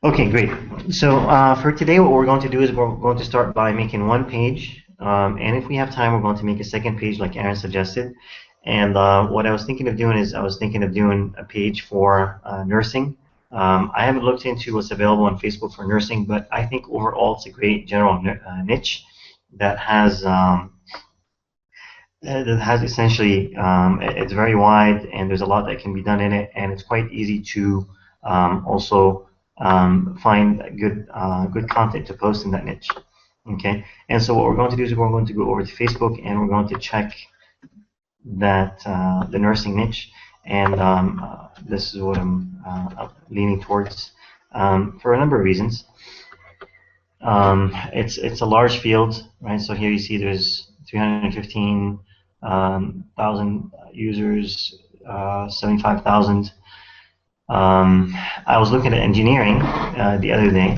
Okay, great. So for today, what we're going to do is we're going to start by making one page, and if we have time, we're going to make a second page like Aaron suggested. And what I was thinking of doing is I was thinking of doing a page for nursing. I haven't looked into what's available on Facebook for nursing, but I think overall it's a great general niche that has essentially it's very wide and there's a lot that can be done in it, and it's quite easy to also find good content to post in that niche. Okay, and so what we're going to do is we're going to go over to Facebook and we're going to check that the nursing niche, and this is what I'm leaning towards for a number of reasons. It's a large field, right? So here you see there's 315,000 users, 75,000. I was looking at engineering the other day,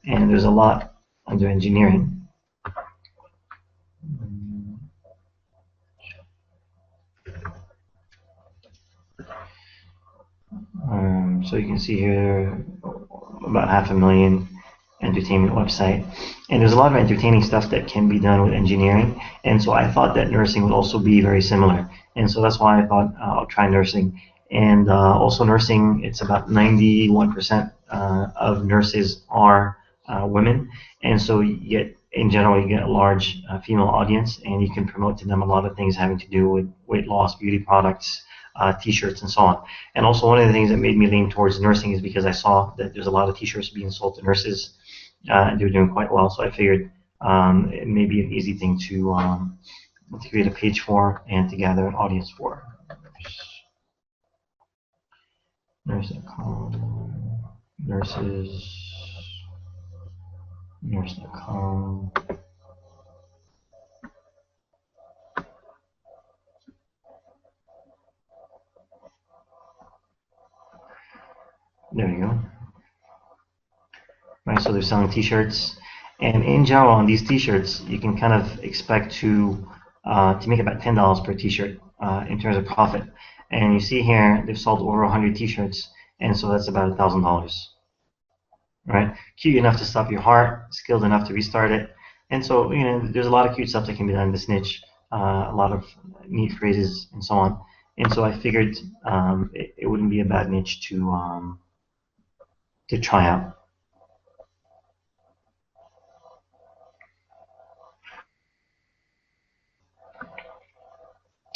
and there's a lot under engineering. So you can see here about 500,000 entertainment website, and there's a lot of entertaining stuff that can be done with engineering, and so I thought that nursing would also be very similar, and so that's why I thought I'll try nursing. And also nursing, it's about 91% of nurses are women, and so you get, in general, you get a large female audience, and you can promote to them a lot of things having to do with weight loss, beauty products, t-shirts, and so on. And also one of the things that made me lean towards nursing is because I saw that there's a lot of t-shirts being sold to nurses, and they're doing quite well. So I figured it may be an easy thing to create a page for and to gather an audience for. Nurse.com, nurses, nurse.com. There you go. Right, so they're selling t-shirts, and in general on these t-shirts you can kind of expect to make about $10 per t-shirt in terms of profit. And you see here they've sold over 100 t-shirts, and so that's about $1,000. Right, cute enough to stop your heart, skilled enough to restart it, and so there's a lot of cute stuff that can be done in this niche, a lot of neat phrases and so on. And so I figured it wouldn't be a bad niche to try out.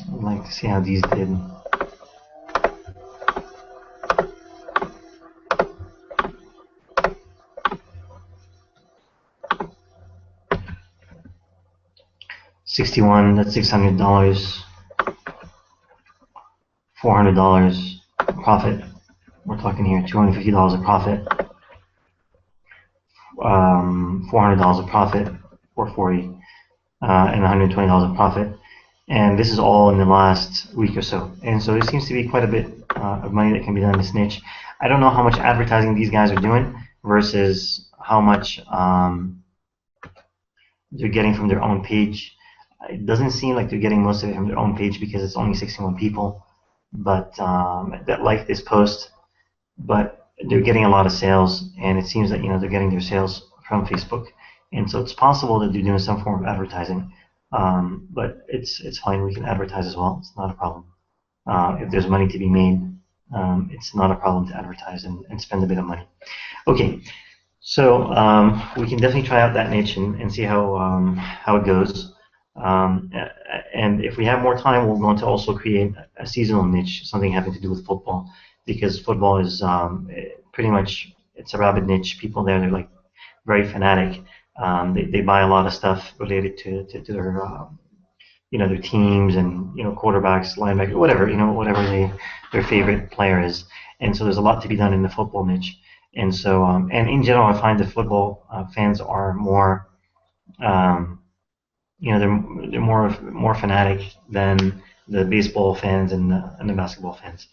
I'd like to see how these did. $61, that's $600, $400 profit. We're talking here $250 of profit, $400 of profit, $440, and $120 of profit. And this is all in the last week or so. And so there seems to be quite a bit of money that can be done in this niche. I don't know how much advertising these guys are doing versus how much they're getting from their own page. It doesn't seem like they're getting most of it from their own page because it's only 61 people but that like this post, but they're getting a lot of sales, and it seems that they're getting their sales from Facebook, and so it's possible that they're doing some form of advertising. But it's fine. We can advertise as well. It's not a problem. If there's money to be made, it's not a problem to advertise and spend a bit of money. Okay, so we can definitely try out that niche and see how it goes. And if we have more time, we're going to also create a seasonal niche, something having to do with football, because football is pretty much, it's a rabid niche. People there, they're like very fanatic. They buy a lot of stuff related to their their teams and quarterbacks, linebackers, whatever whatever their favorite player is. And so there's a lot to be done in the football niche. And so and in general, I find that football fans are more they're more fanatic than the baseball fans and the basketball fans.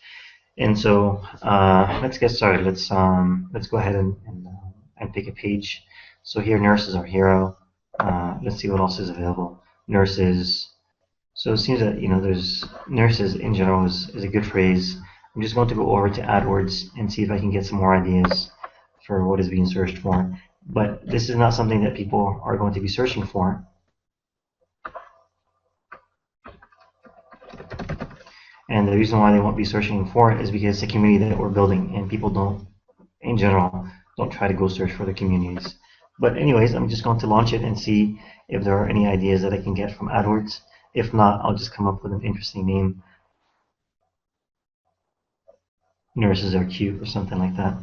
And so let's get started. Let's go ahead and pick a page. So here, nurses are hero. Let's see what else is available. Nurses. So it seems that there's nurses in general is a good phrase. I'm just going to go over to AdWords and see if I can get some more ideas for what is being searched for. But this is not something that people are going to be searching for. And the reason why they won't be searching for it is because it's a community that we're building, and people don't, in general, don't try to go search for the communities. But anyways, I'm just going to launch it and see if there are any ideas that I can get from AdWords. If not, I'll just come up with an interesting name. Nurses are cute or something like that.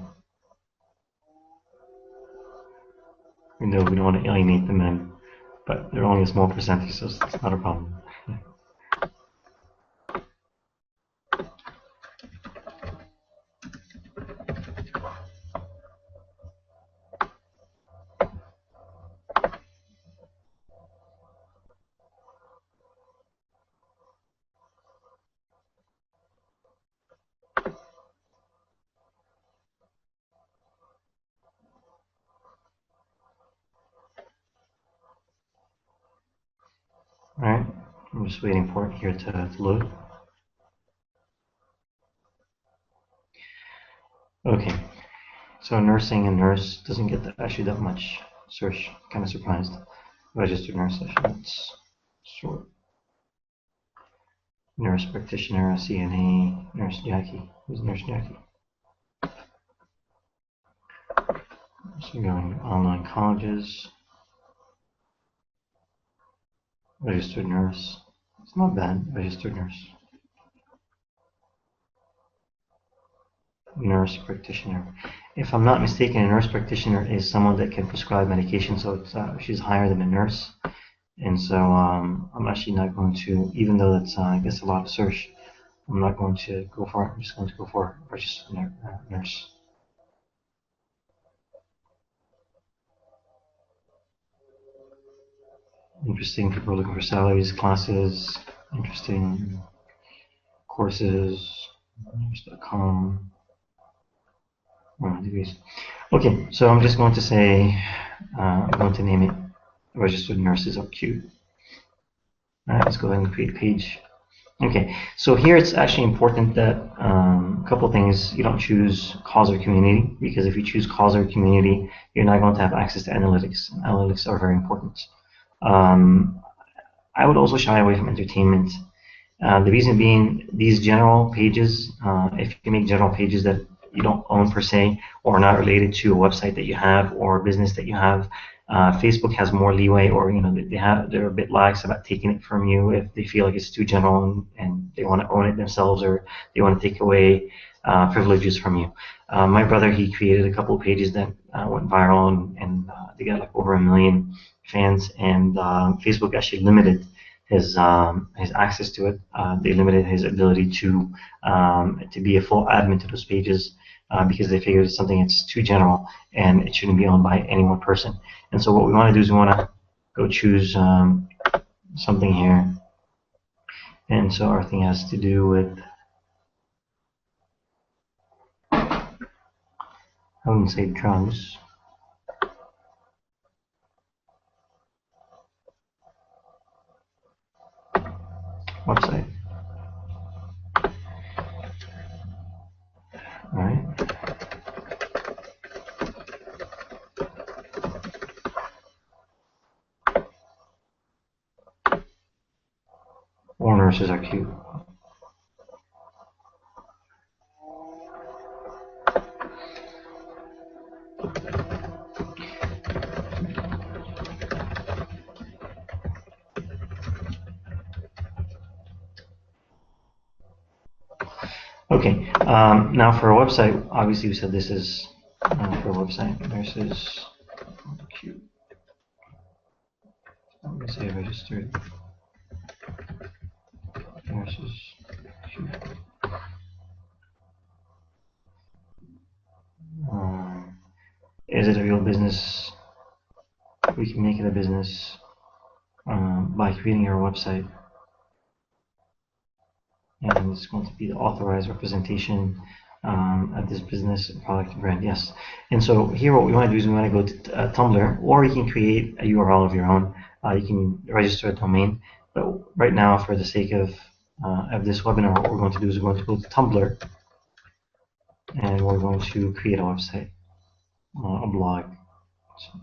We know we don't want to alienate the men, but they're only a small percentage, so it's not a problem. Alright, I'm just waiting for it here to load. Okay, so nursing and nurse doesn't get actually that much search. Kind of surprised. Registered nurse session. Let's sort. Nurse practitioner, CNA, Nurse Jackie. Who's Nurse Jackie? So going online colleges. Registered nurse. It's not bad. Registered nurse. Nurse practitioner. If I'm not mistaken, a nurse practitioner is someone that can prescribe medication, so it's, she's higher than a nurse. And so I'm actually not going to, even though that's I guess a lot of search, I'm not going to go for it. I'm just going to go for registered nurse. Interesting. People are looking for salaries, classes, interesting courses, nurse.com. Degrees. Okay, so I'm just going to say, I'm going to name it Registered Nurses are Cute. Alright, let's go ahead and create a page. Okay, so here it's actually important that a couple things, you don't choose cause or community, because if you choose cause or community, you're not going to have access to analytics. Analytics are very important. I would also shy away from entertainment. The reason being, these general pages, if you make general pages that you don't own per se, or not related to a website that you have or a business that you have, Facebook has more leeway, or they're a bit lax about taking it from you if they feel like it's too general and they want to own it themselves, or they want to take away privileges from you. My brother, he created a couple of pages that went viral, and they got like over 1 million fans, and Facebook actually limited his access to it. They limited his ability to be a full admin to those pages because they figured it's something that's too general and it shouldn't be owned by any one person. And so what we want to do is we want to go choose something here. And so our thing has to do with, I wouldn't say drugs. Website. All right. Or nurses are cute. Okay, now for a website, obviously we said this is for a website. Nurses cute. I'm going to say registered nurses cute. Is it a real business? We can make it a business by creating our website. And it's going to be the authorized representation of this business, product, brand. Yes. And so here what we want to do is we want to go to Tumblr, or you can create a URL of your own. You can register a domain. But right now, for the sake of this webinar, what we're going to do is we're going to go to Tumblr. and we're going to create a website, a blog. So,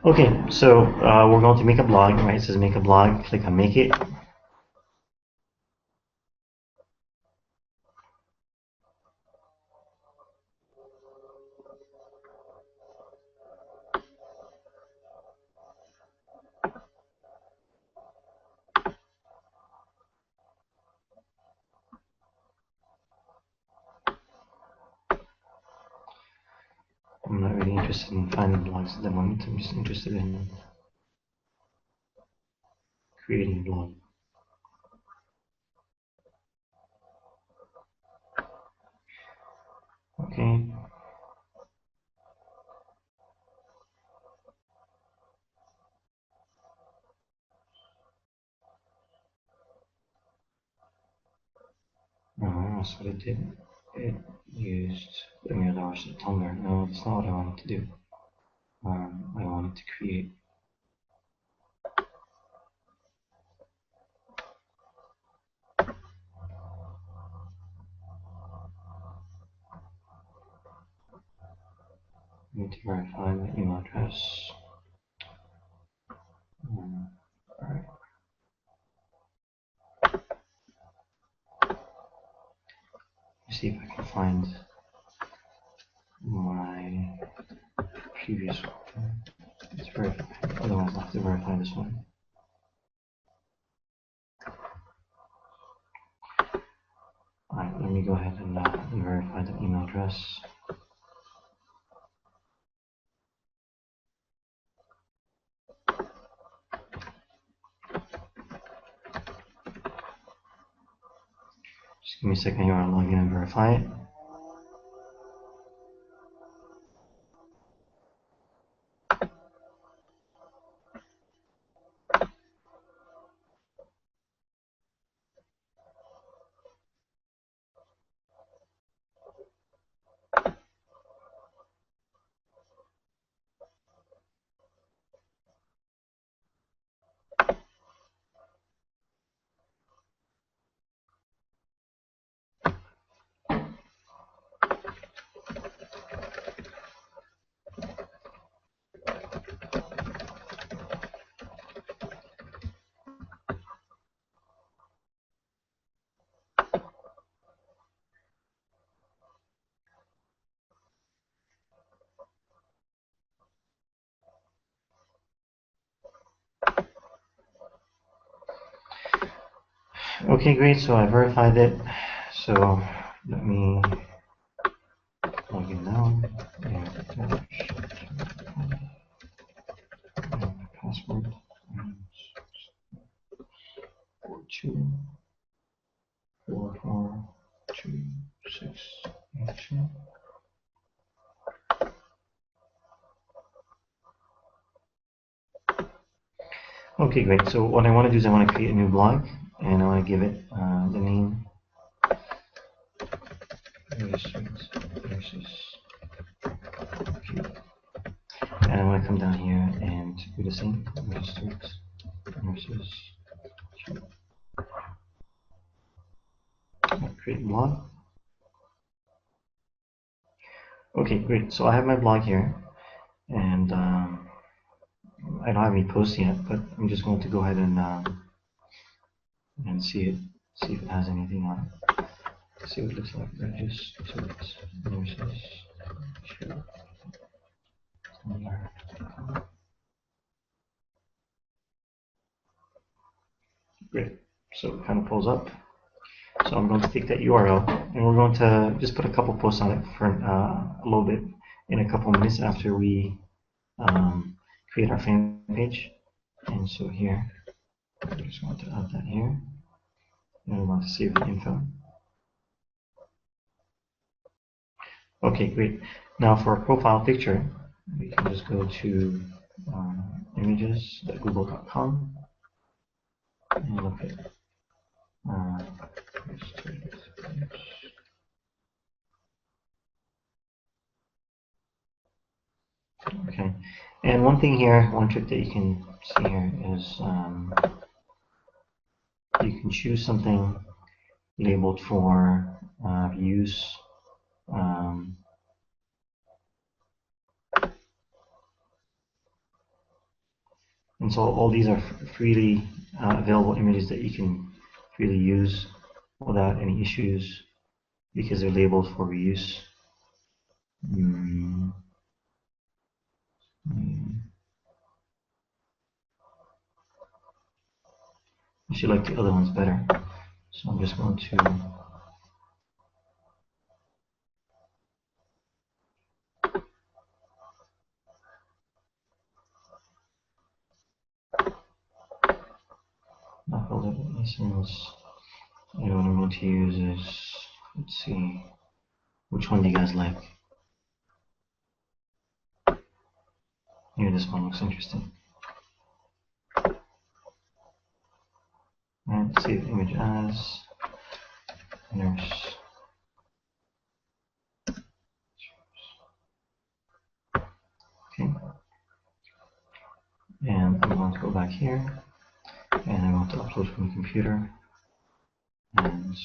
okay, so we're going to make a blog, right? It says make a blog. Click on make it. I'm not really interested in finding blogs at the moment. I'm just interested in creating a blog. Okay. That's what it did. It used $1 million Tumblr. No, that's not what I wanted to do. I wanted to create. I need to verify my email address. Alright. See if I can find my previous one. Let's verify. Otherwise, I'll have to verify this one. Alright, let me go ahead and verify the email address. Just give me a second here, I'll log in and verify it. Okay, great, so I verified it. So let me log in now and password 42442682. Okay, great. So what I want to do is I want to create a new blog, and I want to give it the name and I want to come down here and do the same. Create blog. Okay, great. So I have my blog here, and I don't have any posts yet, but I'm just going to go ahead and see if it has anything on it. See what it looks like. Great. So it kind of pulls up. So I'm going to take that URL and we're going to just put a couple posts on it for a little bit in a couple minutes after we create our fan page. And so here, I just want to add that here. And we want to save the info. Okay, great. Now for a profile picture, we can just go to images.google.com and look at Okay, and one thing here, one trick that you can see here is you can choose something labeled for use. Um, and so all these are freely available images that you can freely use without any issues because they're labeled for reuse. Mm, mm. I should like the other ones better, so I'm just going to not build it license. And what I'm going to use is, let's see, which one do you guys like? Here, this one looks interesting. Alright, save image as nurse. Okay, and I'm going to go back here, and I'm going to upload from the computer, and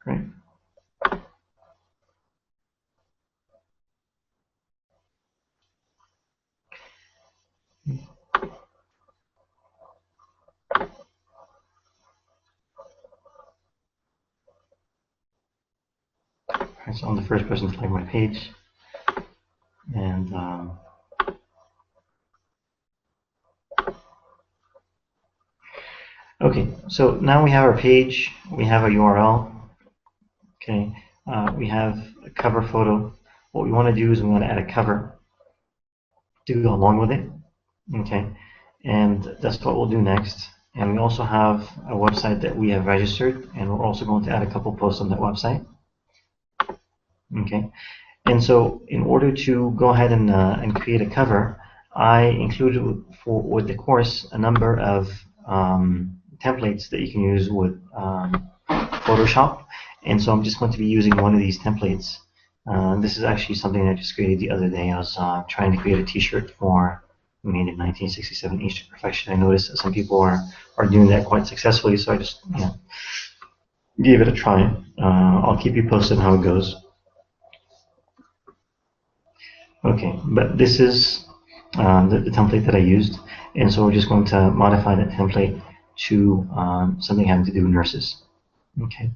great. Alright, so I'm the first person to like my page, and okay, so now we have our page, we have a URL, okay, we have a cover photo. What we want to do is we want to add a cover to go along with it, okay, and that's what we'll do next. And we also have a website that we have registered, and we're also going to add a couple posts on that website, okay. And so in order to go ahead and create a cover, I included with the course a number of templates that you can use with Photoshop. And so I'm just going to be using one of these templates. This is actually something I just created the other day. I was trying to create a t-shirt for made in 1967 East to Perfection. I noticed that some people are doing that quite successfully, so I just gave it a try. I'll keep you posted on how it goes. Okay, but this is the template that I used, and so we're just going to modify that template to something having to do with nurses. Okay,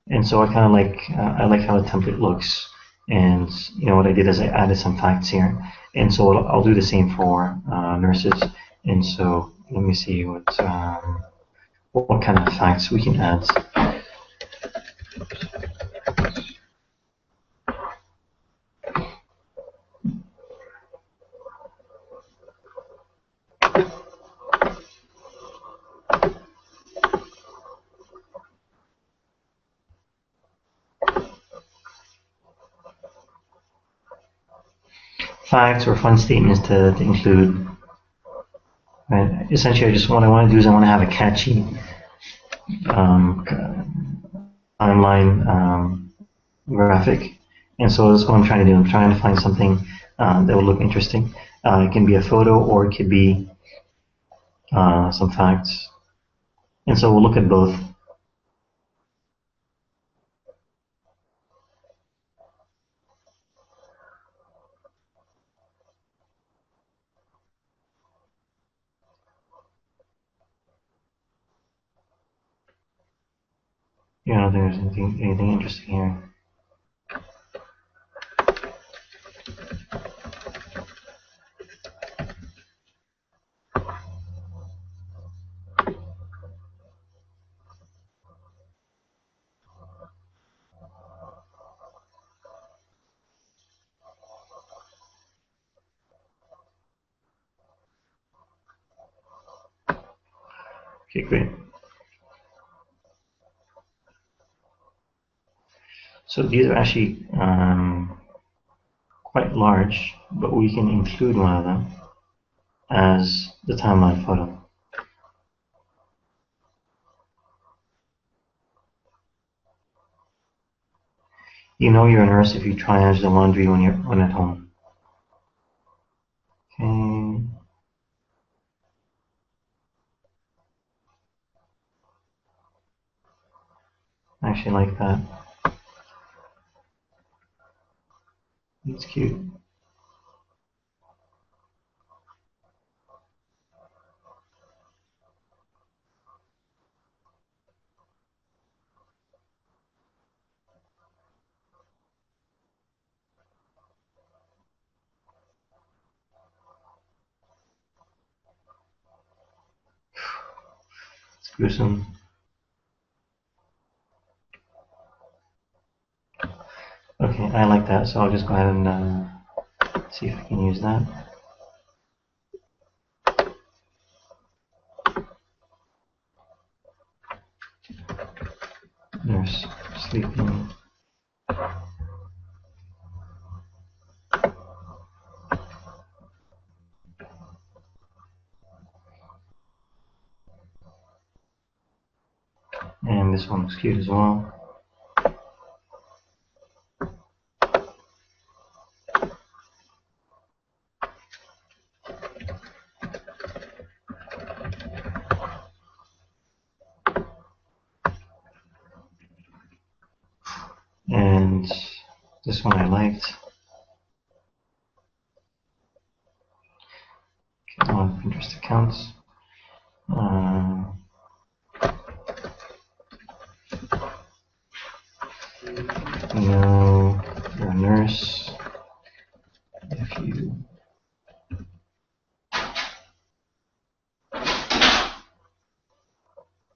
and so I kind of I like how the template looks, and what I did is I added some facts here, and so I'll do the same for nurses. And so let me see what kind of facts we can add. Facts or fun statements to include. Right? Essentially, what I want to do is I want to have a catchy timeline graphic, and so that's what I'm trying to do. I'm trying to find something that will look interesting. It can be a photo, or it could be some facts, and so we'll look at both. I don't think there's anything interesting here. Okay, great. So these are actually quite large, but we can include one of them as the timeline photo. You know you're a nurse if you triage the laundry when at home. Okay. I actually like that. It's cute. It's gruesome. Okay, I like that, so I'll just go ahead and see if I can use that. Nurse sleeping. And this one looks cute as well. And this one I liked. Okay, a lot of Pinterest accounts. No, you're a nurse. If you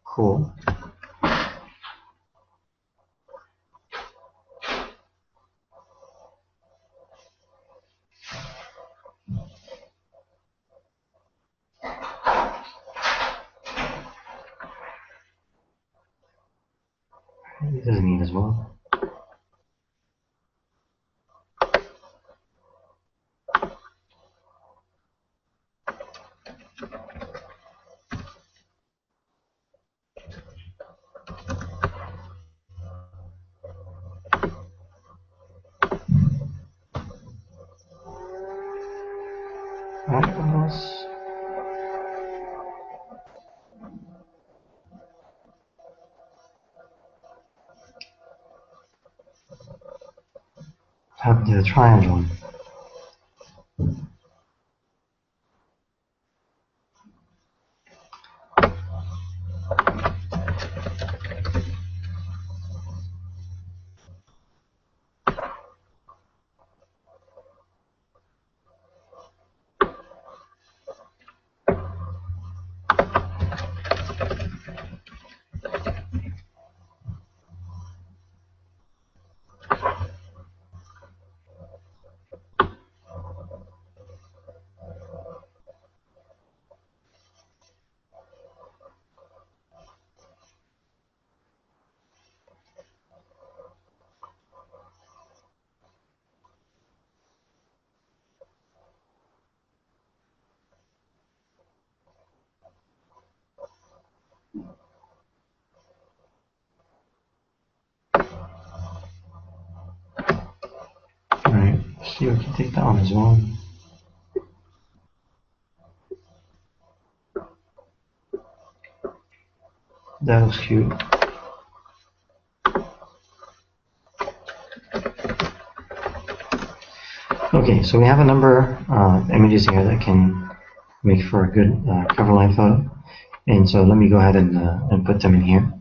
cool. This is neat as well. Alright, what else? How to do the triangle. Alright, see, we can take that one as well. That looks cute. Okay, so we have a number of images here that can make for a good cover line photo. And so let me go ahead and put them in here.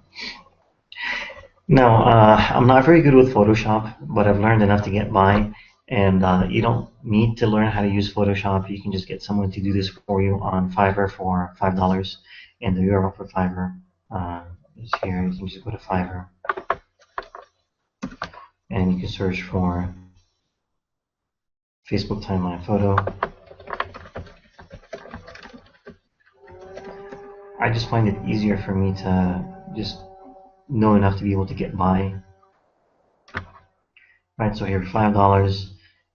Now, I'm not very good with Photoshop, but I've learned enough to get by. And you don't need to learn how to use Photoshop. You can just get someone to do this for you on Fiverr for $5. And the URL for Fiverr is here. You can just go to Fiverr. And you can search for Facebook timeline photo. I just find it easier for me to just know enough to be able to get by. Right, so here $5,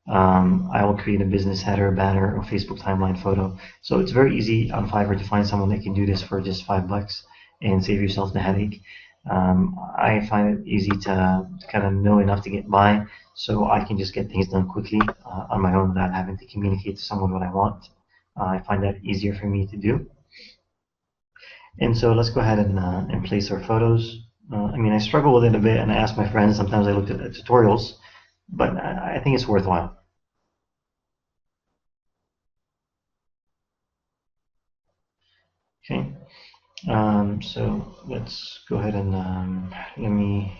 I will create a business header, banner, or Facebook timeline photo. So it's very easy on Fiverr to find someone that can do this for just $5 and save yourself the headache. I find it easy to kind of know enough to get by, so I can just get things done quickly on my own without having to communicate to someone what I want. I find that easier for me to do. And so let's go ahead and place our photos. I mean, I struggle with it a bit, and I ask my friends. Sometimes I look at the tutorials, but I think it's worthwhile. Okay. So let's go ahead and let me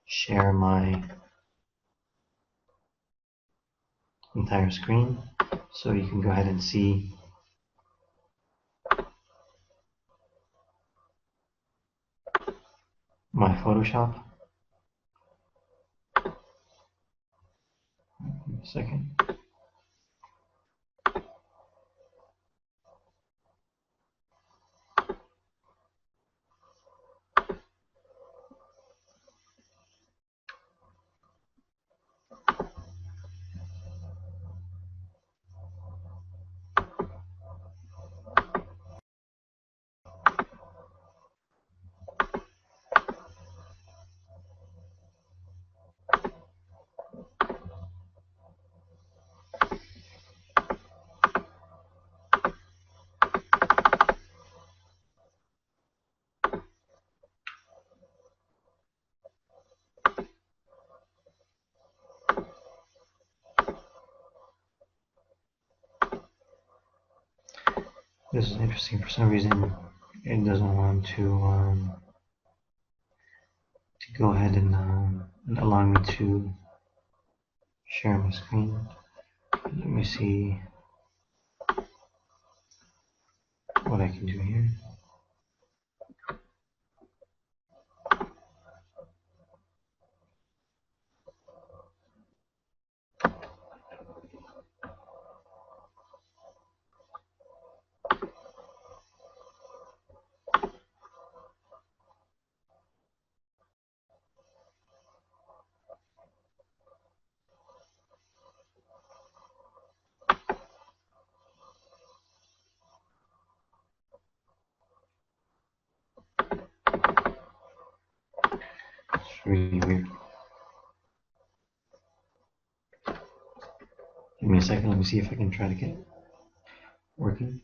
share my entire screen so you can go ahead and see my Photoshop. A second. This is interesting. For some reason, it doesn't want to go ahead and allow me to share my screen. Let me see what I can do here. It's really weird. Give me a second. Let me see if I can try to get it working.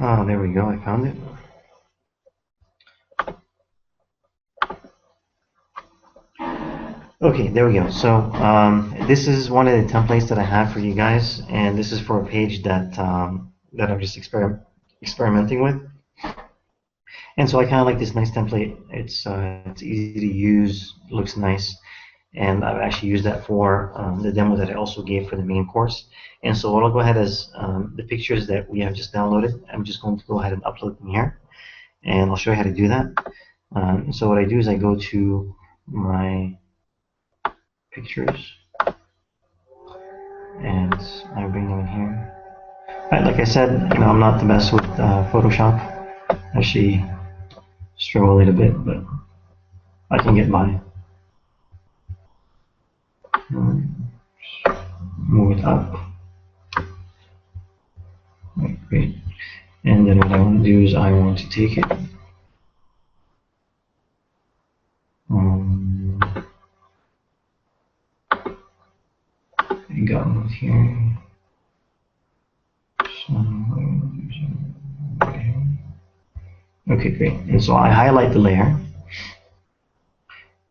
Oh, there we go. I found it. Okay, there we go. So this is one of the templates that I have for you guys, and this is for a page that I'm just experimenting with. And so I kind of like this nice template. It's easy to use, looks nice, and I've actually used that for the demo that I also gave for the main course. And so what I'll go ahead is the pictures that we have just downloaded, I'm just going to go ahead and upload them here, and I'll show you how to do that. So what I do is I go to my pictures, and I bring them in here. Right, like I said, I'm not the best with Photoshop. I actually struggle a little bit, but I can get by. Move it up. Right, great. And then what I want to do is I want to take it. I got one here. Okay, great. And so I highlight the layer,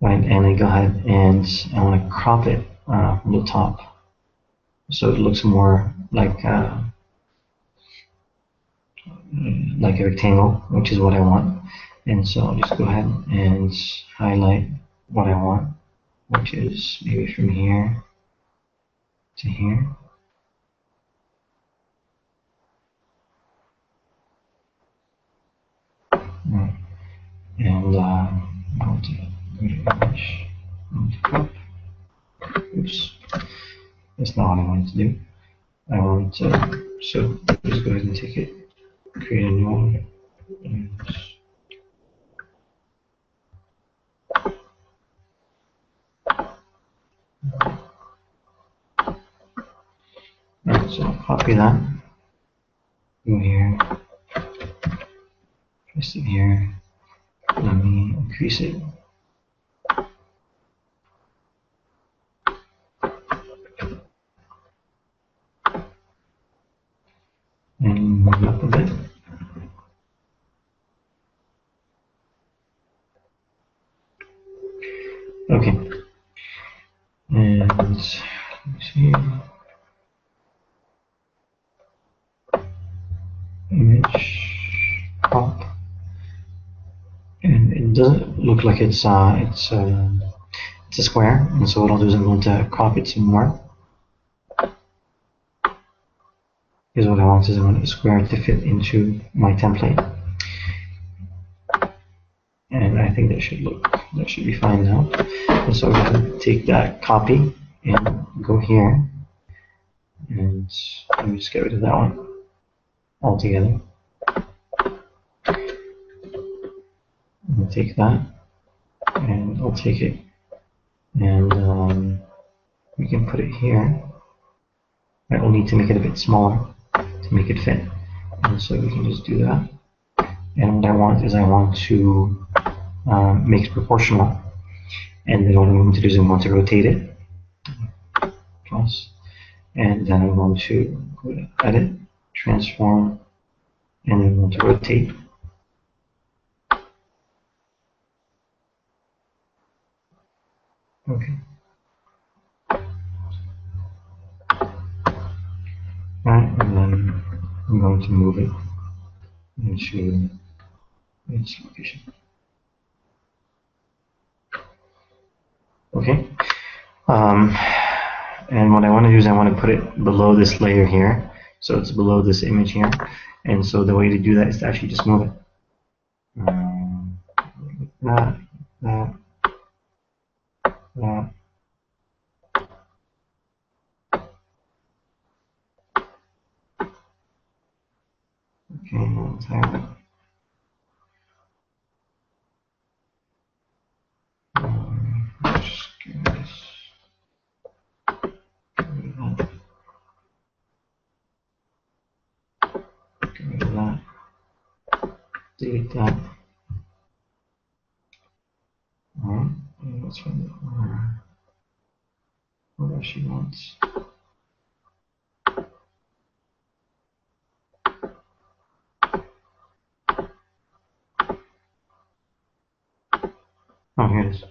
right? And I go ahead and I want to crop it from the top, so it looks more like a rectangle, which is what I want. And so I'll just go ahead and highlight what I want, which is maybe from here to here. Right. and I'm going to go to image, and crop. Oops, that's not what I wanted to do. I want to, so just go ahead and take it, create a new one, and alright, so I'll copy that, go here, paste it here, let me increase it. And move it up a bit. Okay. And let's see. Image crop. And it doesn't look like it's a square, and so what I'll do is I'm going to crop it some more. Because what I want is I want the square to fit into my template. And I think that should be fine now. And so I'm going to take that copy and go here, and let me just get rid of that one altogether. I'll take that, and I'll take it, and we can put it here. I will need to make it a bit smaller to make it fit, and so we can just do that. And what I want is I want to make it proportional, and then what I'm going to do is I'm going to rotate it, plus, and then I'm going to go to edit, transform, and then I'm going to rotate. Okay. Right, and then I'm going to move it into its location. Okay. And what I want to do is I want to put it below this layer here, so it's below this image here. And so the way to do that is to actually just move it. That. Okay, let's have it. Just give this. Get rid of that. Delete that. Alright, and let's find it where she wants. Oh, here it is.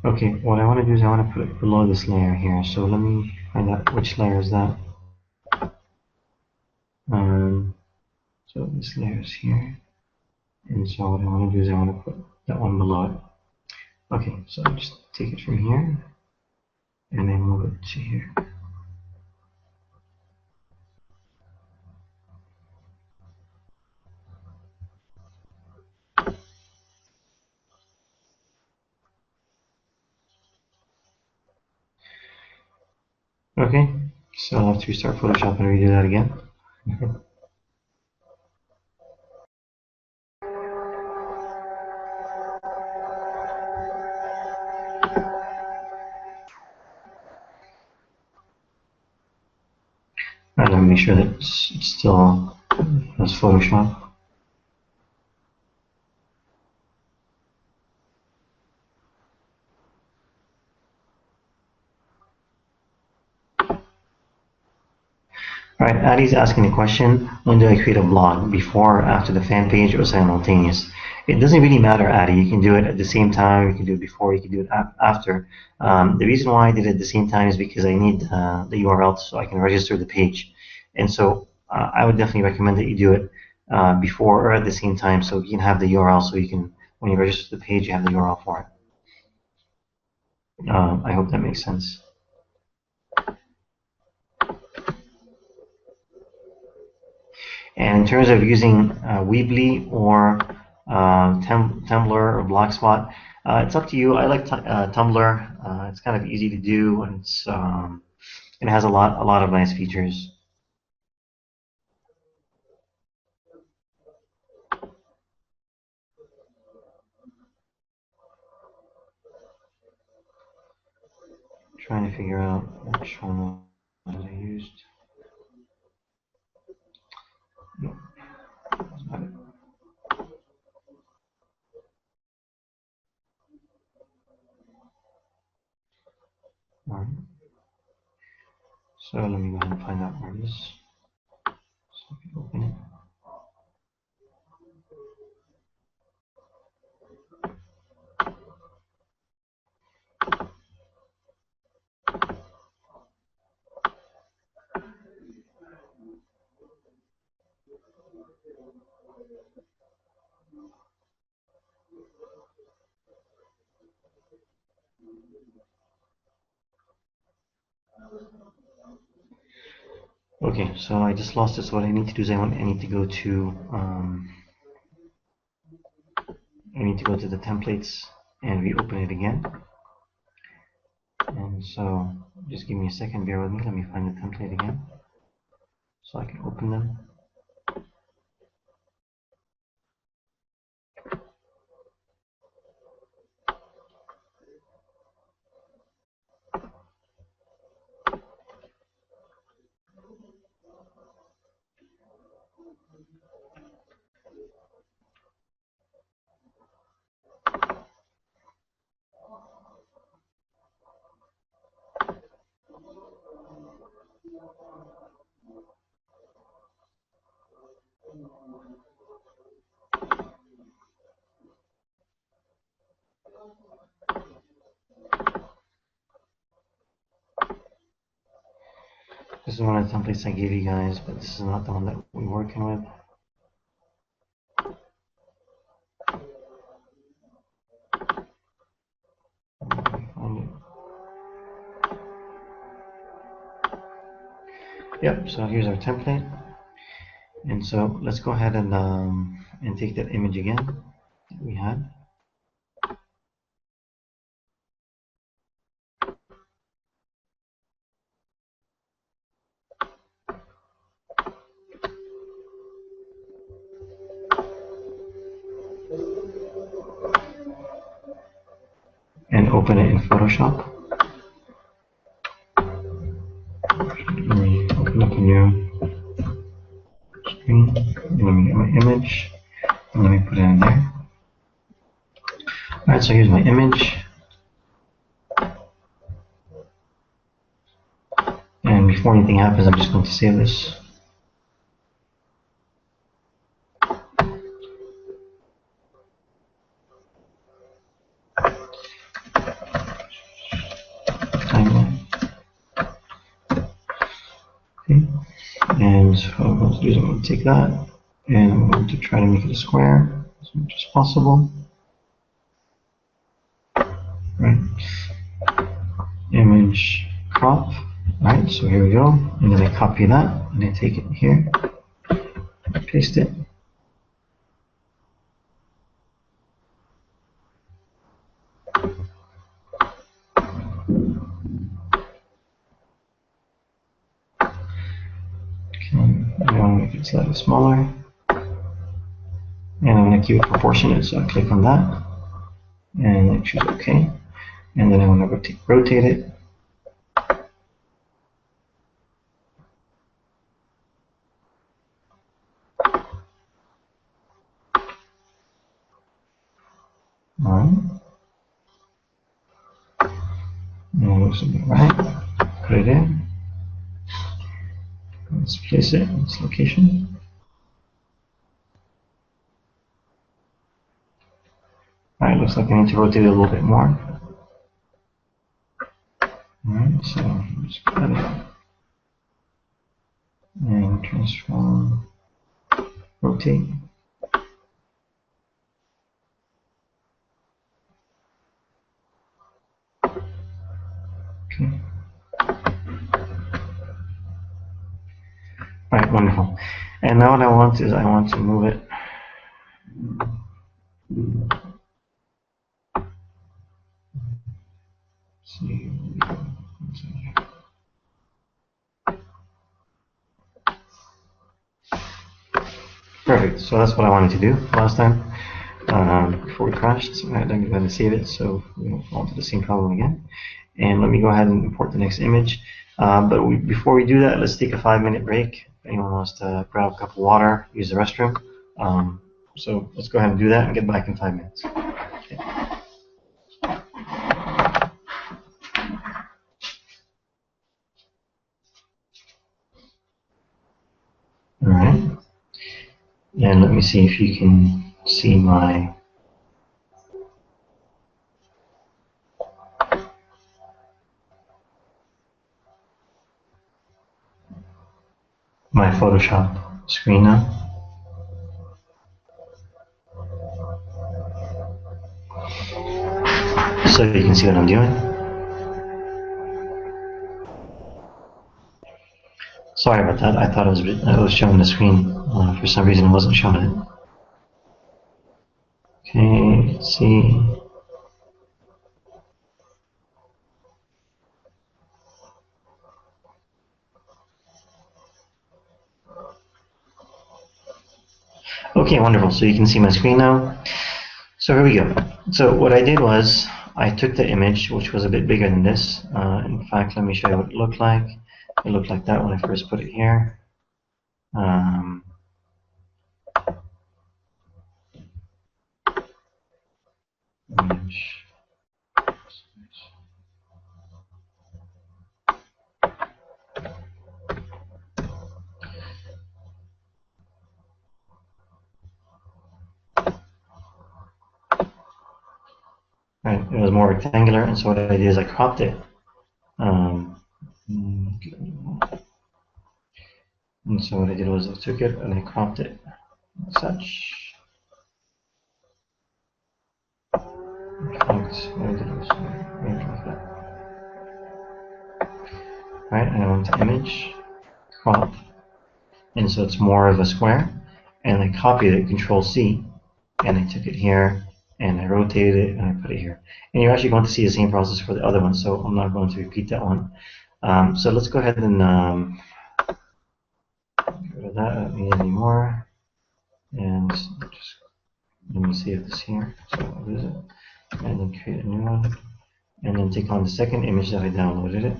Okay, what I want to do is I want to put it below this layer here. So let me find out which layer is that. So this layer is here. And so what I want to do is I want to put that one below it. Okay, so I just take it from here and then move it to here. Okay, so I'll have to restart Photoshop and redo that again. And let me make sure that it's still has Photoshop. Alright, Addie's asking a question, when do I create a blog? Before or after the fan page or simultaneous? It doesn't really matter, Addie. You can do it at the same time, you can do it before, you can do it after. The reason why I did it at the same time is because I need the URL so I can register the page. And so I would definitely recommend that you do it before or at the same time so you can have the URL so you can, when you register the page, you have the URL for it. I hope that makes sense. And in terms of using Weebly or Tumblr or Blogspot, it's up to you. I like Tumblr. It's kind of easy to do, and it has a lot of nice features. Trying to figure out which one I used. No, that's not it. All right. So let me go ahead and find out where it is. So I can open it. Okay, so I just lost it. So what I need to do is I need to go to the templates and reopen it again. And so just give me a second, bear with me. Let me find the template again so I can open them. This is one of the templates I gave you guys, but this is not the one that we're working with. Find it. Yep, so here's our template. And so let's go ahead and take that image again that we had. And open it in Photoshop. Let me open up a new screen. Let me get my image. And let me put it in there. Alright, so here's my image. And before anything happens, I'm just going to save this. Timeline. Okay. And so what I'm going to do is I'm going to take that and I'm going to try to make it a square as much as possible. Right. Image crop. Alright, so here we go. And then I copy that and I take it here, paste it. I want to make it slightly smaller, and I'm going to keep it proportionate, so I click on that and I choose OK, and then I want to rotate it. Alright, and it looks about right. Put it in. Let's place it in its location. Alright, looks like I need to rotate it a little bit more. Alright, so just cut it and transform, rotate. Okay. Alright, wonderful. And now what I want is I want to move it. See. Perfect. So that's what I wanted to do last time before we crashed. So I'm going to save it so we don't fall into the same problem again. And let me go ahead and import the next image. Before we do that, let's take a 5-minute break. If anyone wants to grab a cup of water, use the restroom. So let's go ahead and do that and get back in 5 minutes. Okay. All right. And let me see if you can see my Photoshop screen now. So you can see what I'm doing. Sorry about that. I thought it was showing the screen. For some reason, it wasn't showing it. Okay, let's see. Okay, wonderful. So you can see my screen now. So here we go. So what I did was I took the image, which was a bit bigger than this. In fact, let me show you what it looked like. It looked like that when I first put it here. Image. Right, it was more rectangular, and so what I did is I cropped it. And so what I did was I took it and I cropped it as such. In fact, what I did was like that. Right, and I went to image, crop, and so it's more of a square. And I copied it, Control C, and I took it here and I rotated it and I put it here. And you're actually going to see the same process for the other one, so I'm not going to repeat that one. So let's go ahead and get rid of that. I don't need any more. And just let me save this here. So I'll lose it. And then create a new one. And then take on the second image that I downloaded it.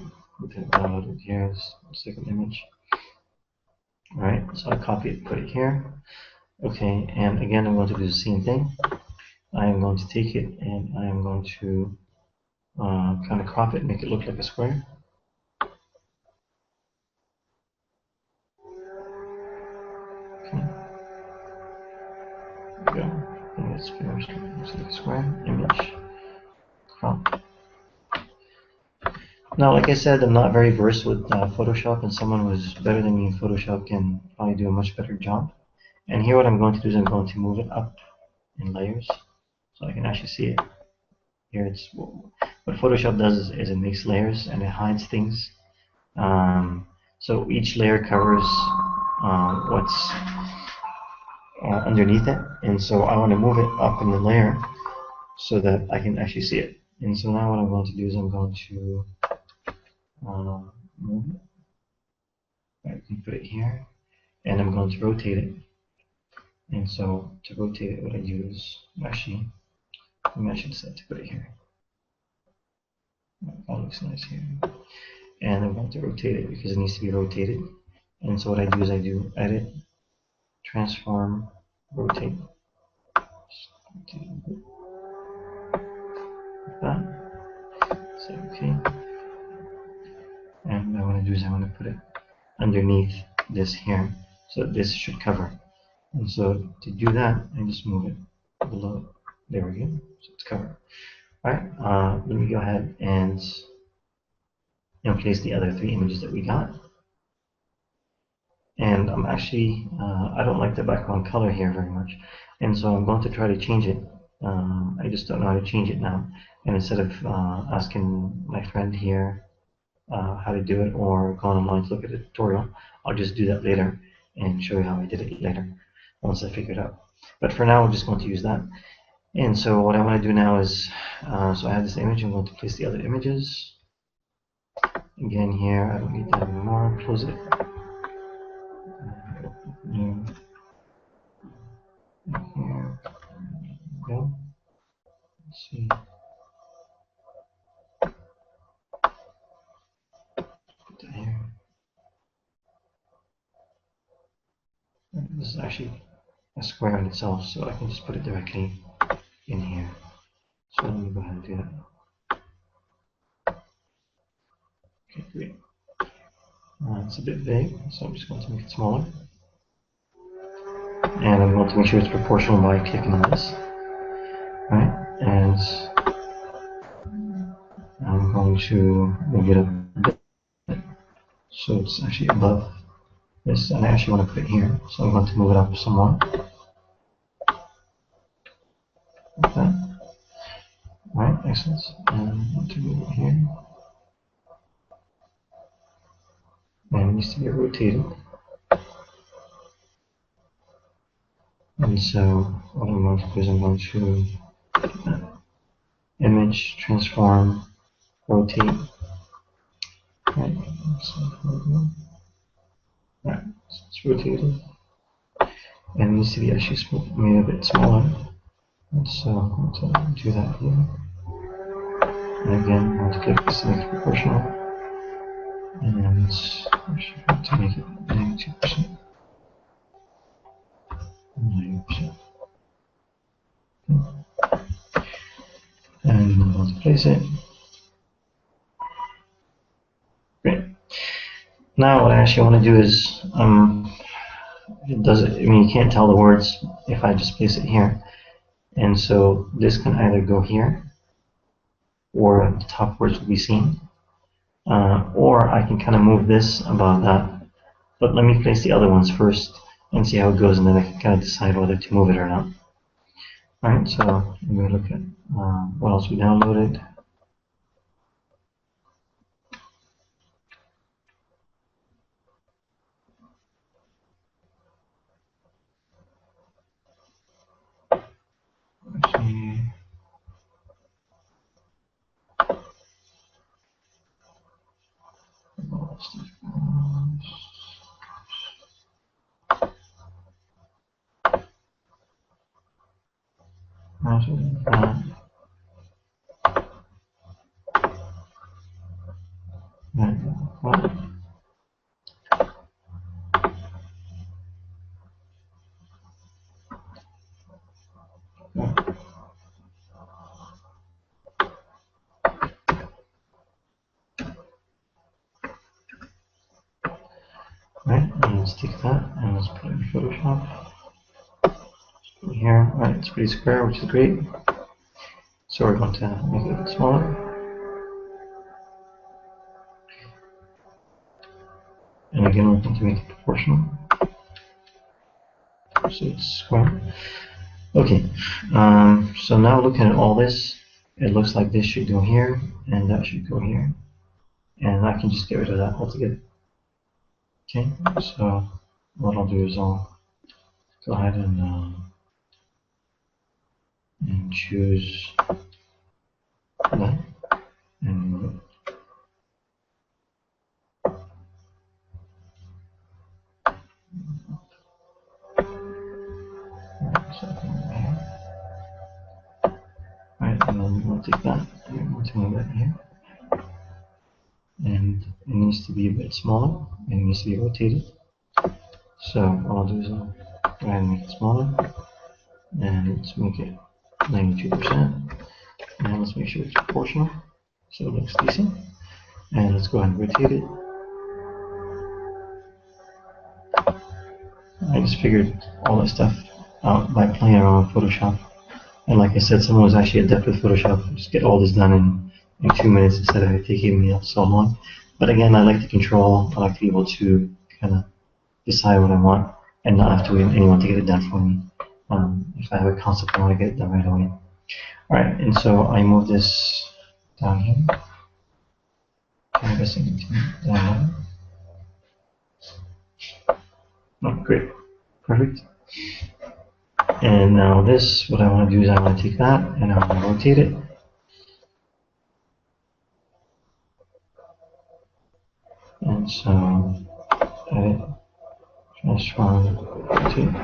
Downloaded here is the second image. Alright, so I copy it, put it here. Okay, and again I'm going to do the same thing. I am going to take it and I am going to kind of crop it, make it look like a square. Okay. There we go. And it's finished. Looks like a square. Image. Crop. Now, like I said, I'm not very versed with Photoshop, and someone who's better than me in Photoshop can probably do a much better job. And here what I'm going to do is I'm going to move it up in layers so I can actually see it. Here it's what Photoshop does is it makes layers and it hides things. So each layer covers what's underneath it, and so I want to move it up in the layer so that I can actually see it. And so now what I'm going to do is I'm going to move it. I can put it here, and I'm going to rotate it. And so to rotate it, what I do is actually set to put it here. That looks nice here. And I'm going to rotate it because it needs to be rotated. And so what I do is I do edit, transform, rotate. Like that. Say okay. And what I want to do is I want to put it underneath this here. So this should cover. And so to do that, I just move it below. There we go. So it's covered. Alright, let me go ahead and place the other 3 images that we got. And I'm actually, I don't like the background color here very much. And so I'm going to try to change it. I just don't know how to change it now. And instead of asking my friend here how to do it or going online to look at a tutorial, I'll just do that later. and show you how I did it later once I figure it out. But for now, I'm just going to use that. And so what I want to do now is, so I have this image, I'm going to place the other images. Again here, I don't need that anymore, close it. New. Here we go. Let's see. Put that here. This is actually a square in itself, so I can just put it directly in here. So let me go ahead and do that. Okay, great. It's a bit big, so I'm just going to make it smaller. And I'm going to make sure it's proportional by clicking on this. Right? And I'm going to move it up a bit. So it's actually above this, and I actually want to put it here. So I'm going to move it up some more. Like that. Alright, excellent. And I'm going to move it here. And it needs to be rotated. And so what I'm going to do is I'm going to image, transform, rotate. Right, so it's rotated. And it needs to be actually made a bit smaller. And so I'm going to do that here. And again, I'm going to click this to make it proportional. And I'm actually going to make it 92%. 90%. And I'm going to place it. Great. Now what I actually want to do is, it does it. I mean, you can't tell the words if I just place it here. And so this can either go here, or the top words will be seen. Or I can kind of move this above that. But let me place the other ones first and see how it goes, and then I can kind of decide whether to move it or not. Alright, so I'm going to look at what else we downloaded. Actually, Right, and let's take that and let's put it in Photoshop. Put it here. Right, it's pretty square, which is great. So we're going to make it a bit smaller. And again, we're going to make it proportional. So it's square. Okay, so now looking at all this, it looks like this should go here, and that should go here. And I can just get rid of that altogether. Okay, so what I'll do is I'll go ahead and choose that and move it. Alright, and then we'll take that and we'll move that here. And it needs to be a bit smaller, and it needs to be rotated. So what I'll do is I'll go ahead and make it smaller, and let's make it 92%. And let's make sure it's proportional, so it looks decent. And let's go ahead and rotate it. I just figured all that stuff out by playing around with Photoshop. And like I said, someone was actually adept with Photoshop. Just get all this done in 2 minutes instead of it taking me so long. But again, I like the control. I like to be able to kind of decide what I want and not have to wait on anyone to get it done for me. If I have a concept, I want to get it done right away. Alright, and so I move this down here. I guess I can down there. Oh, great. Perfect. And now this, what I want to do is I want to take that and I want to rotate it. And so, edit, transform, rotate.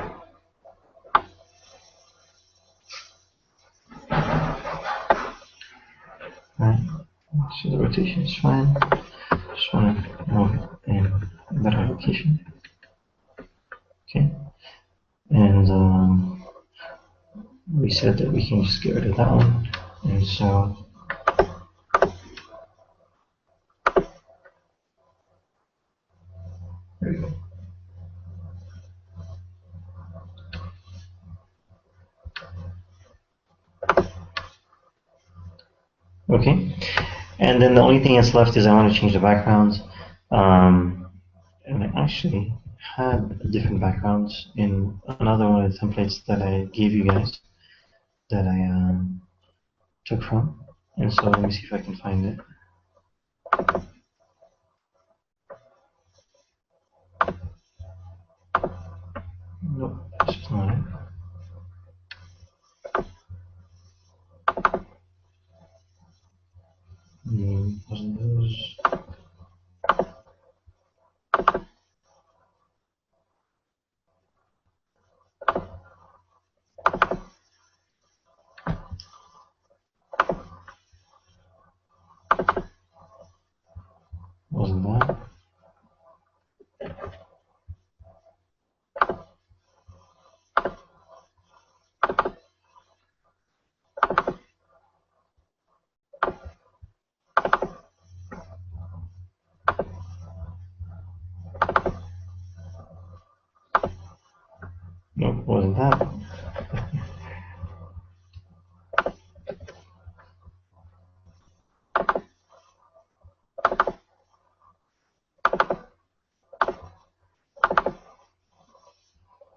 Right. So the rotation is fine. Just want to move it in better location. Okay. And we said that we can just get rid of that one. And so there we go. Okay. And then the only thing that's left is I want to change the backgrounds. And I actually had different backgrounds in another one of the templates that I gave you guys that I took from. And so let me see if I can find it. Nope, this is not it. Wasn't those? Wasn't that? Nope, wasn't that?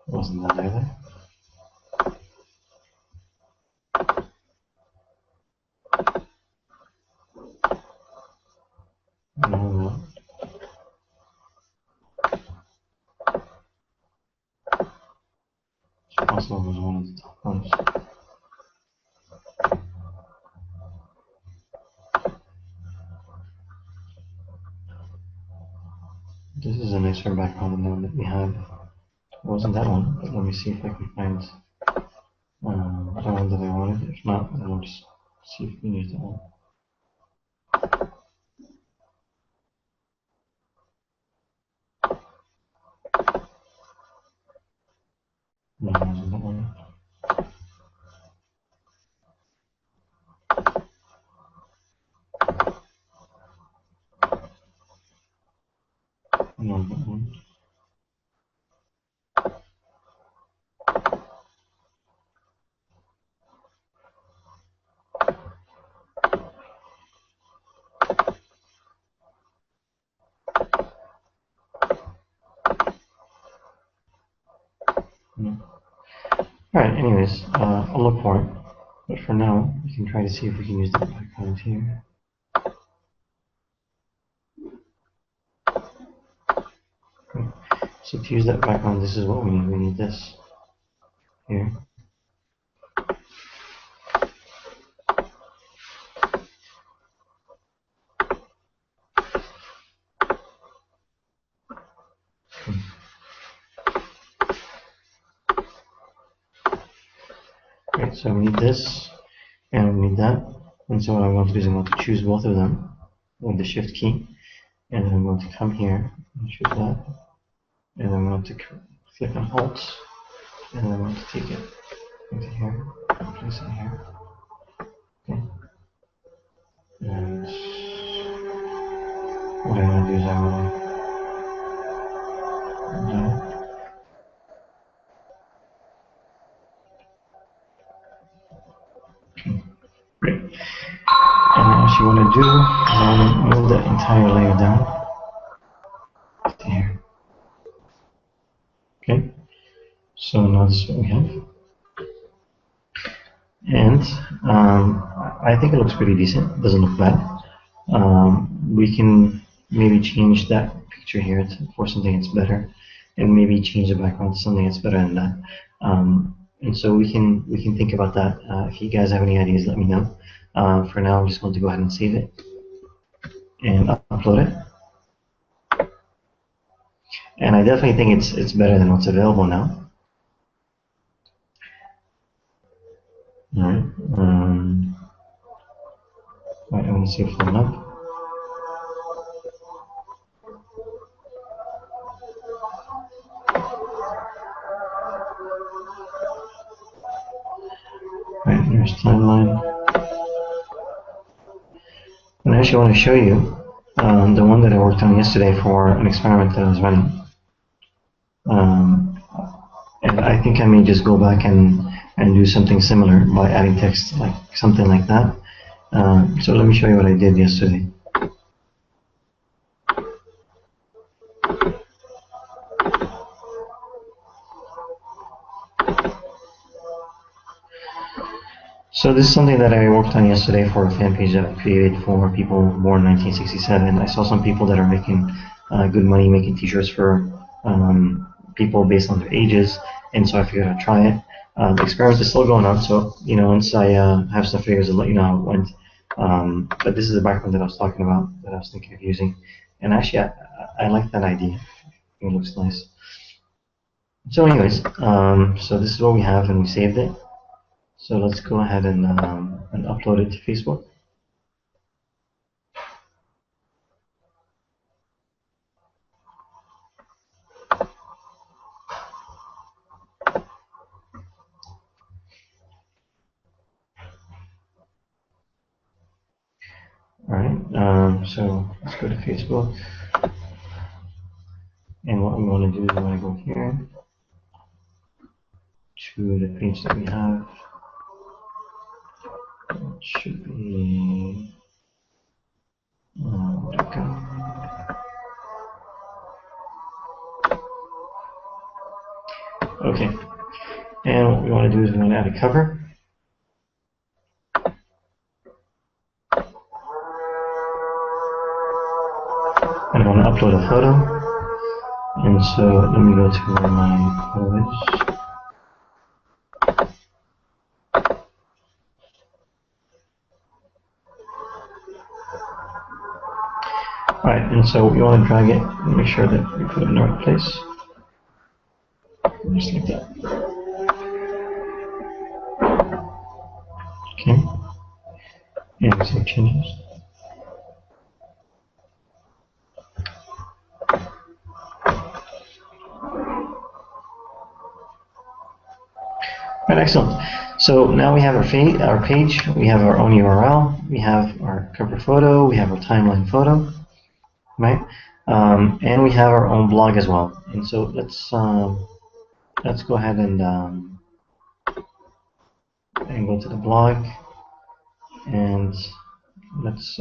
Wasn't that either? No. It's possible it was one of the top ones. This is a nicer background than the one that we had. It wasn't that one, but let me see if I can find the one that I wanted. If not, then I'll just see if we can use that one. No, it wasn't that one. No, that one. No. Alright, anyways, I'll look for it. But for now, we can try to see if we can use that background here. Okay. So to use that background, this is what we need. We need this here. Right, so we need this, and we need that. And so what I'm going to do is I'm going to choose both of them with the Shift key, and then I'm going to come here and choose that, and I'm going to click on Alt, and then I'm going to take it into here, place it here. Okay. And what I'm going to do is I'm going to great. And now what you want to do is I want to move that entire layer down to here. Okay. So now this is what we have. And I think it looks pretty decent. It doesn't look bad. We can maybe change that picture here for something that's better. and maybe change the background to something that's better than that. And so we can think about that. If you guys have any ideas, let me know. For now, I'm just going to go ahead and save it and upload it. And I definitely think it's better than what's available now. All right. Right, I'm going to see if it's up. Right, there's timeline. And I actually want to show you the one that I worked on yesterday for an experiment that I was running. And I think I may just go back and do something similar by adding text, like something like that. So let me show you what I did yesterday. So this is something that I worked on yesterday for a fan page that I created for people born in 1967. I saw some people that are making good money making t-shirts for people based on their ages, and so I figured I'd try it. The experiment is still going on, so once I have some figures, I'll let you know how it went. But this is the background that I was talking about, that I was thinking of using, and actually I like that idea. It looks nice. So anyways, so this is what we have, and we saved it. So let's go ahead and upload it to Facebook. All right, so let's go to Facebook. And what we want to do is we want to go here to the page that we have. It should be okay. And what we want to do is we want to add a cover. And I want to upload a photo. And so let me go to where my photo is. Alright, and so we want to drag it and make sure that we put it in the right place. Just like that. Okay. And save changes. Right, excellent. So now we have our page, we have our own URL, we have our cover photo, we have our timeline photo, right? And we have our own blog as well. And so let's go ahead and go to the blog, and let's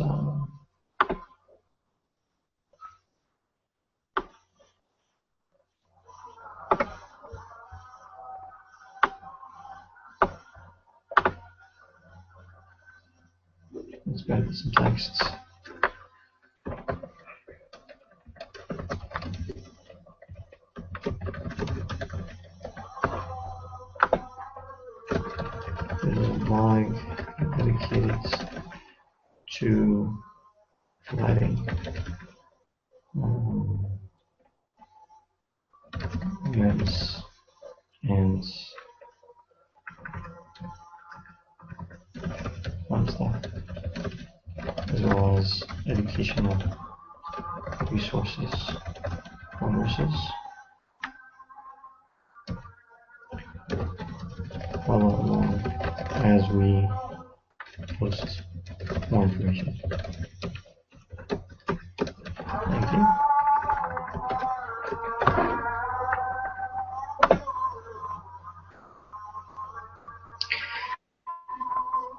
grab some text. There's a blog dedicated to providing events and fun stuff, as well as educational resources for nurses. Follow along as we post more information. Thank you.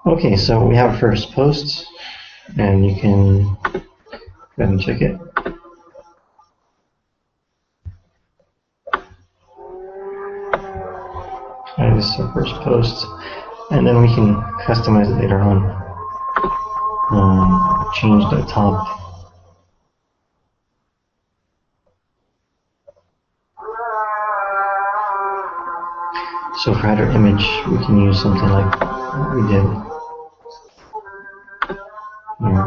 Okay, so we have our first post, and you can go ahead and check it. Alright, this is our first post, and then we can customize it later on. Change the top. So for header image, we can use something like what we did here.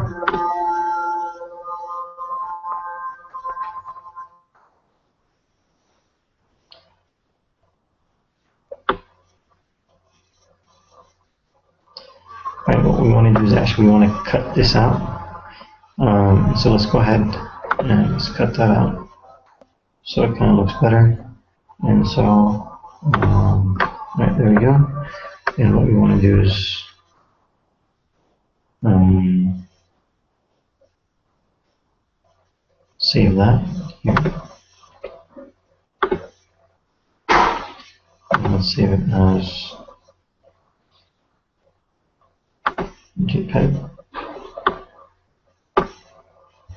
Right, what we want to do is actually we want to cut this out. So let's go ahead and let's cut that out so it kind of looks better. And so, right, there we go. And what we want to do is save that here. And let's save it as JPEG.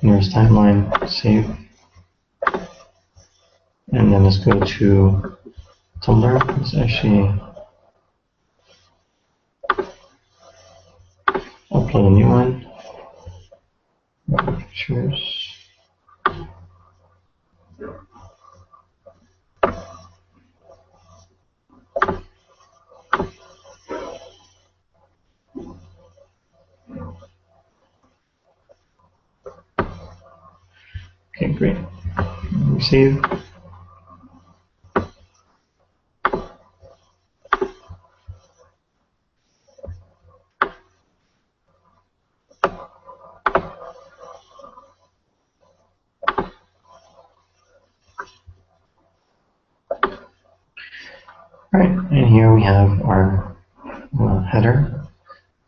Here's timeline, save. And then let's go to Tumblr. Let's actually upload a new one. Pictures. Okay, great. Save. Alright, and here we have our header,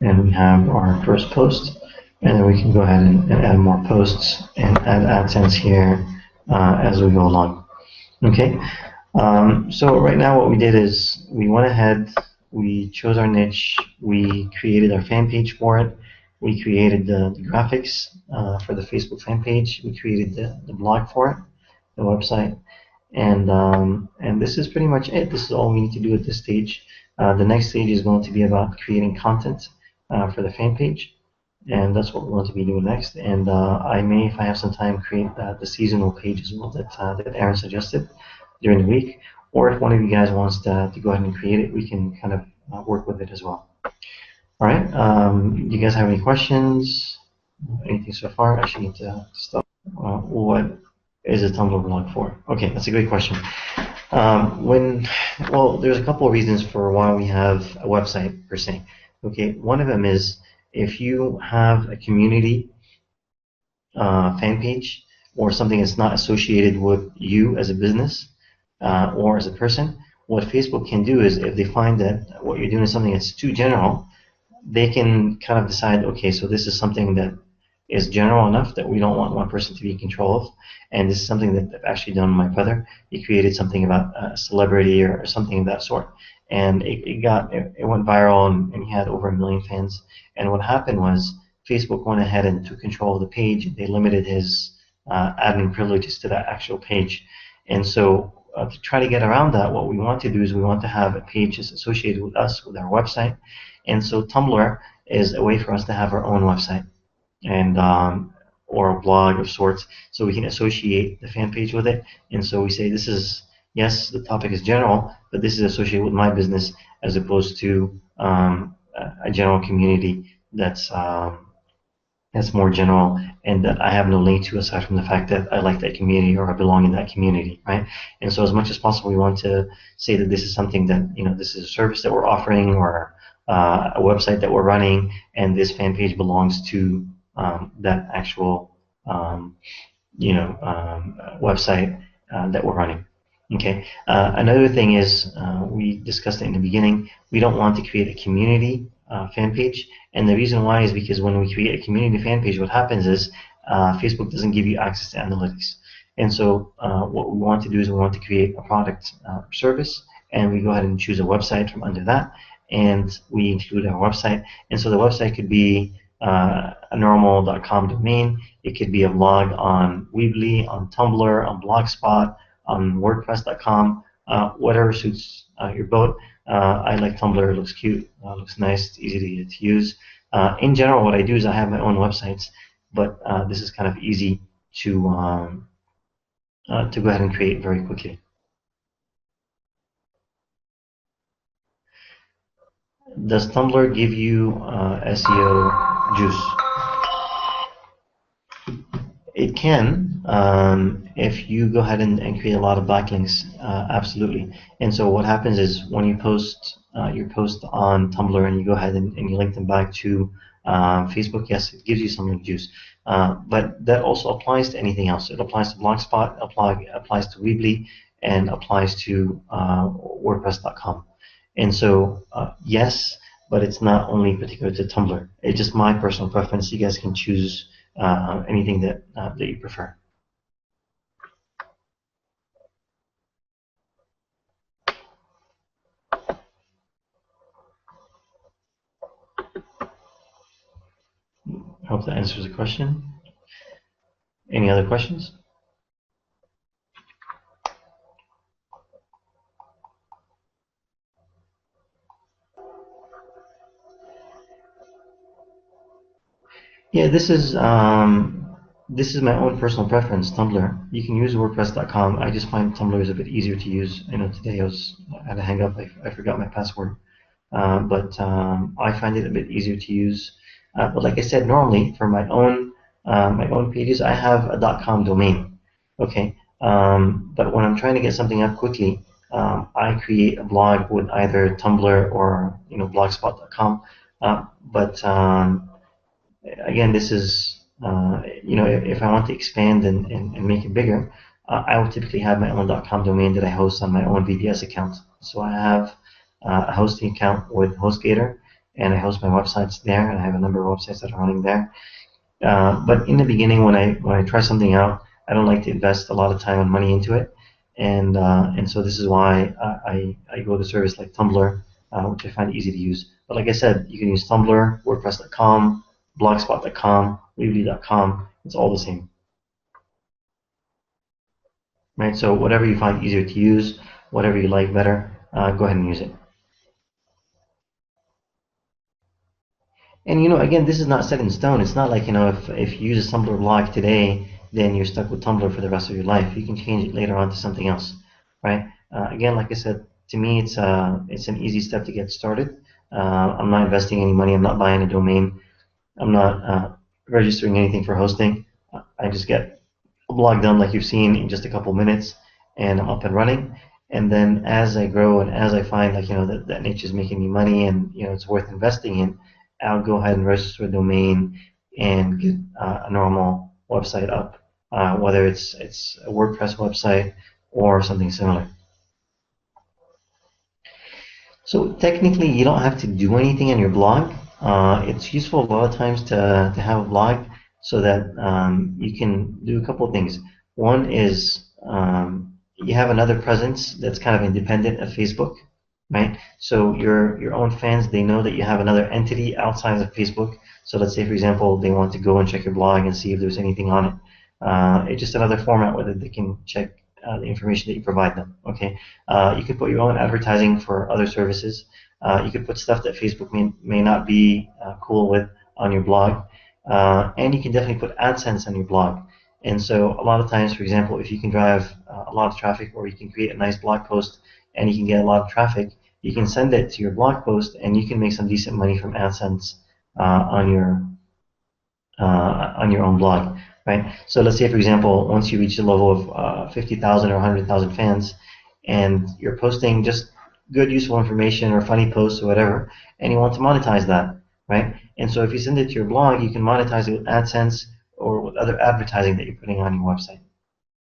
and we have our first post, and then we can go ahead and add more posts and add AdSense here as we go along. Okay, so right now what we did is we went ahead, we chose our niche, we created our fan page for it, we created the graphics for the Facebook fan page, we created the blog for it, the website, and this is pretty much it. This is all we need to do at this stage. The next stage is going to be about creating content for the fan page, and that's what we're going to be doing next. And I may, if I have some time, create the seasonal page as well that Aaron suggested during the week, or if one of you guys wants to go ahead and create it, we can kind of work with it as well. All right, do you guys have any questions? Anything so far? I actually need to stop. What is a Tumblr blog for? Okay, that's a great question. Well, there's a couple of reasons for why we have a website per se. Okay, one of them is if you have a community fan page or something that's not associated with you as a business or as a person, what Facebook can do is if they find that what you're doing is something that's too general, they can kind of decide, okay, so this is something that is general enough that we don't want one person to be in control of, and this is something that I've actually done with my brother. He created something about a celebrity or something of that sort, and it went viral, and he had over 1 million fans. And what happened was Facebook went ahead and took control of the page. They limited his admin privileges to that actual page, and so to try to get around that, what we want to do is we want to have a page that's associated with us, with our website. And so Tumblr is a way for us to have our own website and or a blog of sorts, so we can associate the fan page with it. And so we say this is, yes, the topic is general, but this is associated with my business as opposed to a general community that's more general and that I have no link to aside from the fact that I like that community or I belong in that community, right? And so as much as possible, we want to say that this is something that, this is a service that we're offering or a website that we're running, and this fan page belongs to that actual website that we're running. Okay. Another thing is we discussed it in the beginning. We don't want to create a community fan page, and the reason why is because when we create a community fan page, what happens is Facebook doesn't give you access to analytics. And so what we want to do is we want to create a product or service, and we go ahead and choose a website from under that, and we include our website. And so the website could be a normal.com domain. It could be a blog on Weebly, on Tumblr, on Blogspot, on WordPress.com, whatever suits your boat. I like Tumblr. It looks cute. Looks nice. It's easy to use. In general, what I do is I have my own websites, but this is kind of easy to go ahead and create very quickly. Does Tumblr give you SEO juice? It can, if you go ahead and create a lot of backlinks, absolutely. And so what happens is when you post your post on Tumblr and you go ahead and you link them back to Facebook, yes, it gives you some link juice. But that also applies to anything else. It applies to Blogspot, applies to Weebly, and applies to WordPress.com. And so, yes, but it's not only particular to Tumblr. It's just my personal preference. You guys can choose anything that you prefer. I hope that answers the question. Any other questions? Yeah, this is my own personal preference, Tumblr. You can use WordPress.com. I just find Tumblr is a bit easier to use. I know today I had to hang up. I forgot my password, but I find it a bit easier to use. But like I said, normally for my own pages, I have a .com domain. Okay, but when I'm trying to get something up quickly, I create a blog with either Tumblr or blogspot.com. But again, this is if I want to expand and make it bigger, I will typically have my own .com domain that I host on my own VPS account. So I have a hosting account with HostGator, and I host my websites there, and I have a number of websites that are running there. But in the beginning, when I try something out, I don't like to invest a lot of time and money into it, and so this is why I go to service like Tumblr, which I find easy to use. But like I said, you can use Tumblr, WordPress.com, Blogspot.com, Weebly.com. It's all the same, right? So whatever you find easier to use, whatever you like better, go ahead and use it. And again, this is not set in stone. It's not like if you use a Tumblr blog today, then you're stuck with Tumblr for the rest of your life. You can change it later on to something else, right? Again, like I said, to me, it's an easy step to get started. I'm not investing any money. I'm not buying a domain. I'm not registering anything for hosting. I just get a blog done like you've seen in just a couple minutes, and I'm up and running. And then as I grow and as I find that niche is making me money and it's worth investing in, I'll go ahead and register a domain and get a normal website up, whether it's a WordPress website or something similar. So technically, you don't have to do anything on your blog. It's useful a lot of times to have a blog so that you can do a couple of things. One is you have another presence that's kind of independent of Facebook, right? So your own fans, they know that you have another entity outside of Facebook. So let's say, for example, they want to go and check your blog and see if there's anything on it. It's just another format where they can check the information that you provide them. Okay, you could put your own advertising for other services. You could put stuff that Facebook may not be cool with on your blog, and you can definitely put AdSense on your blog. And so a lot of times, for example, if you can drive a lot of traffic, or you can create a nice blog post and you can get a lot of traffic, you can send it to your blog post and you can make some decent money from AdSense on your own blog, right? So let's say, for example, once you reach the level of 50,000 or 100,000 fans, and you're posting just good, useful information or funny posts or whatever, and you want to monetize that, right? And so if you send it to your blog, you can monetize it with AdSense or with other advertising that you're putting on your website,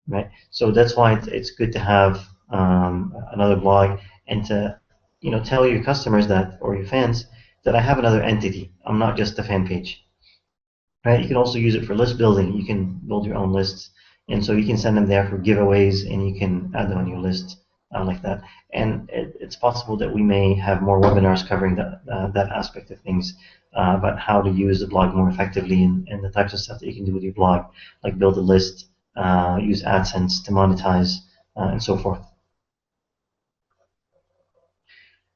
right? So that's why it's good to have another blog and to tell your customers that, or your fans, that I have another entity. I'm not just a fan page. Right? You can also use it for list building. You can build your own lists, and so you can send them there for giveaways, and you can add them on your list like that. And it's possible that we may have more webinars covering that aspect of things, about how to use the blog more effectively and the types of stuff that you can do with your blog, like build a list, use AdSense to monetize, and so forth.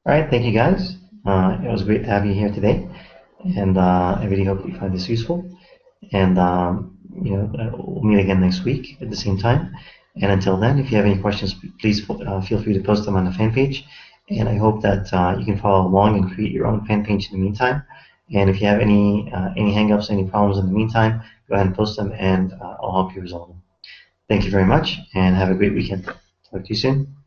All right, thank you guys. It was great to have you here today, and I really hope you find this useful. And we'll meet again next week at the same time. And until then, if you have any questions, please feel free to post them on the fan page. and I hope that you can follow along and create your own fan page in the meantime. And if you have any hangups, any problems in the meantime, go ahead and post them, and I'll help you resolve them. Thank you very much, and have a great weekend. Talk to you soon.